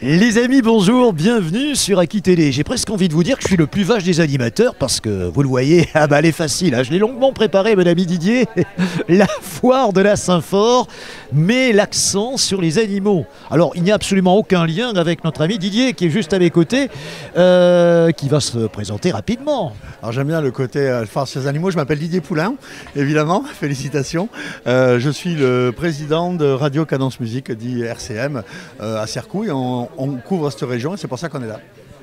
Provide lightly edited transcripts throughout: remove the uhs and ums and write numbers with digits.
Les amis, bonjour, bienvenue sur Aki Télé. J'ai presque envie de vous dire que je suis le plus vache des animateurs parce que, vous le voyez, ah bah elle est facile, hein. Je l'ai longuement préparé, mon ami Didier. La foire de la Saint-Fort met l'accent sur les animaux. Alors, il n'y a absolument aucun lien avec notre ami Didier qui est juste à mes côtés, qui va se présenter rapidement. Alors j'aime bien le côté foire sur les animaux. Je m'appelle Didier Poulain, évidemment, félicitations. Je suis le président de Radio Cadence Musique, dit RCM, à Cercouille. On couvre cette région et c'est pour ça qu'on est là.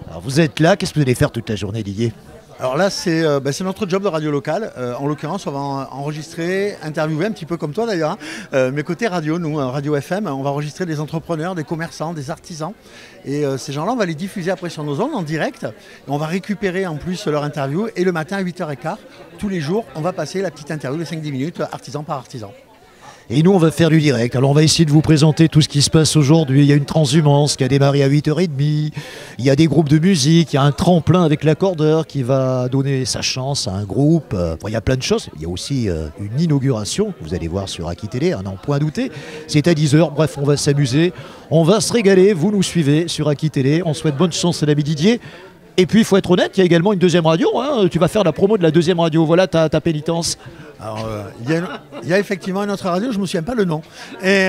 Alors vous êtes là, qu'est-ce que vous allez faire toute la journée, Didier ? Alors là, c'est notre job de radio locale. En l'occurrence, on va enregistrer, interviewer, un petit peu comme toi d'ailleurs, mais côté radio, nous, Radio FM, on va enregistrer des entrepreneurs, des commerçants, des artisans. Et ces gens-là, on va les diffuser après sur nos ondes en direct. Et on va récupérer en plus leur interview. Et le matin à 8h15, tous les jours, on va passer la petite interview de 5-10 minutes, artisan par artisan. Et nous, on va faire du direct. Alors, on va essayer de vous présenter tout ce qui se passe aujourd'hui. Il y a une transhumance qui a démarré à 8h30. Il y a des groupes de musique. Il y a un tremplin avec l'accordeur qui va donner sa chance à un groupe. Il y a plein de choses. Il y a aussi une inauguration. Vous allez voir sur Aki Télé, n'en point douter. C'est à 10h. Bref, on va s'amuser. On va se régaler. Vous nous suivez sur Aki Télé. On souhaite bonne chance à l'ami Didier. Et puis, il faut être honnête, il y a également une deuxième radio. Hein. Tu vas faire la promo de la deuxième radio. Voilà ta pénitence. Alors, il y a effectivement une autre radio, je ne me souviens pas le nom. Et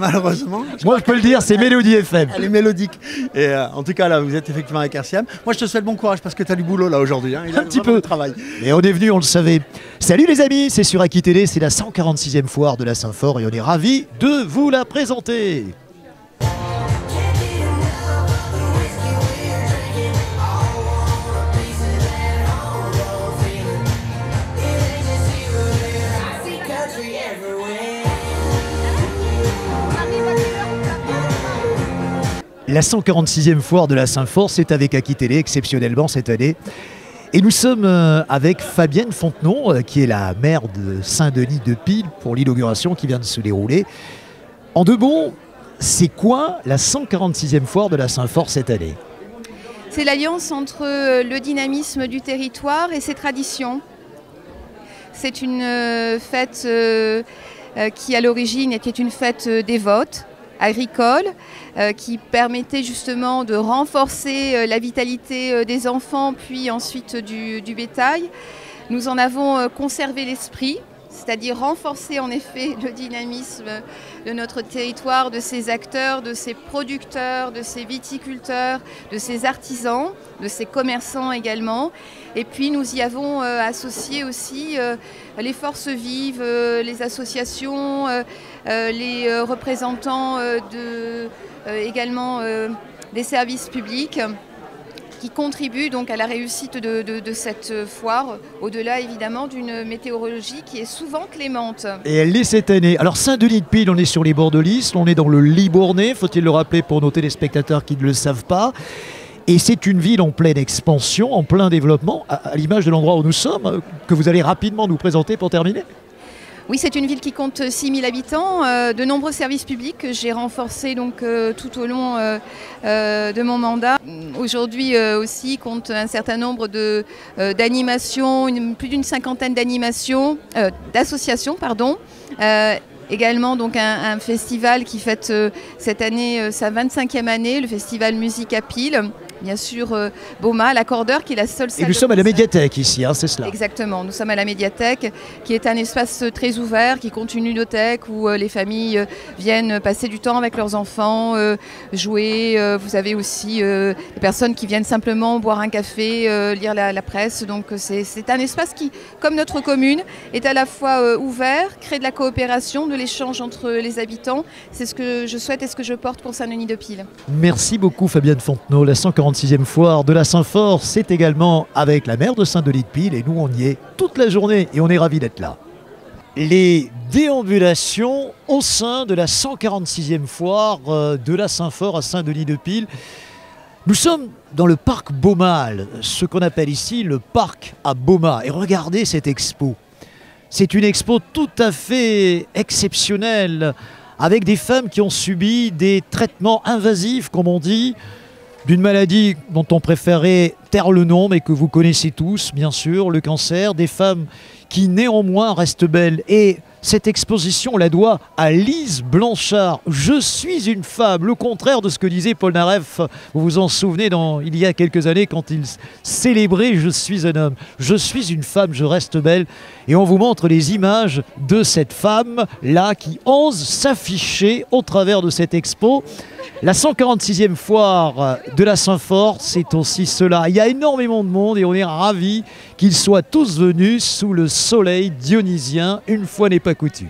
malheureusement... Moi, je peux le dire, c'est Mélodie FM. Elle est mélodique. Et en tout cas, là, vous êtes effectivement avec RCM. Moi, je te souhaite bon courage parce que tu as du boulot là aujourd'hui. Hein. Il y a un petit peu de travail. Et on est venu, on le savait. Salut les amis, c'est sur Aki Télé, c'est la 146e foire de la Saint-Fort et on est ravis de vous la présenter. La 146e foire de la Saint-Fort, c'est avec Aki Télé, exceptionnellement cette année. Et nous sommes avec Fabienne Fontenon, qui est la maire de Saint-Denis-de-Pile pour l'inauguration qui vient de se dérouler. En deux mots, c'est quoi la 146e foire de la Saint-Fort cette année ? C'est l'alliance entre le dynamisme du territoire et ses traditions. C'est une fête qui à l'origine était une fête dévote, agricole, qui permettait justement de renforcer la vitalité des enfants, puis ensuite du bétail. Nous en avons conservé l'esprit, c'est-à-dire renforcer en effet le dynamisme de notre territoire, de ses acteurs, de ses producteurs, de ses viticulteurs, de ses artisans, de ses commerçants également. Et puis nous y avons associé aussi les forces vives, les associations, les représentants également des services publics qui contribuent donc à la réussite de cette foire, au-delà évidemment d'une météorologie qui est souvent clémente. Et elle l'est cette année. Alors Saint-Denis-de-Pile, on est sur les bords de l'Isle, on est dans le Libournais, faut-il le rappeler pour nos téléspectateurs qui ne le savent pas. Et c'est une ville en pleine expansion, en plein développement, à l'image de l'endroit où nous sommes, que vous allez rapidement nous présenter pour terminer. Oui, c'est une ville qui compte 6000 habitants, de nombreux services publics que j'ai renforcés donc, tout au long de mon mandat. Aujourd'hui aussi compte un certain nombre d'animations, plus d'une cinquantaine d'associations. Également donc un festival qui fête cette année sa 25e année, le festival Musique à Pile. Bien sûr, Boma, l'accordeur, qui est la seule salle. Et nous sommes à la médiathèque ici, hein, c'est cela. Exactement, nous sommes à la médiathèque, qui est un espace très ouvert, qui compte une ludothèque où les familles viennent passer du temps avec leurs enfants, jouer. Vous avez aussi des personnes qui viennent simplement boire un café, lire la presse. Donc c'est un espace qui, comme notre commune, est à la fois ouvert, crée de la coopération, de l'échange entre les habitants. C'est ce que je souhaite et ce que je porte pour Saint-Denis-de-Pile. Merci beaucoup Fabienne Fontenon. La 146e foire de la Saint-Fort, c'est également avec la maire de Saint-Denis-de-Pile et nous on y est toute la journée et on est ravis d'être là. Les déambulations au sein de la 146e foire de la Saint-Fort à Saint-Denis-de-Pile. Nous sommes dans le parc Beaumal, ce qu'on appelle ici le parc à Boma. Et regardez cette expo. C'est une expo tout à fait exceptionnelle, avec des femmes qui ont subi des traitements invasifs, comme on dit, d'une maladie dont on préférait taire le nom, mais que vous connaissez tous, bien sûr, le cancer. Des femmes qui néanmoins restent belles. Et Cette exposition, on la doit à Lise Blanchard. Je suis une femme, le contraire de ce que disait Paul Naref. Vous vous en souvenez il y a quelques années quand il célébrait « Je suis un homme ». Je suis une femme, je reste belle. Et on vous montre les images de cette femme-là qui ose s'afficher au travers de cette expo. La 146e foire de la Saint-Fort, c'est aussi cela. Il y a énormément de monde et on est ravis qu'ils soient tous venus sous le soleil dionysien, une fois n'est pas coutume.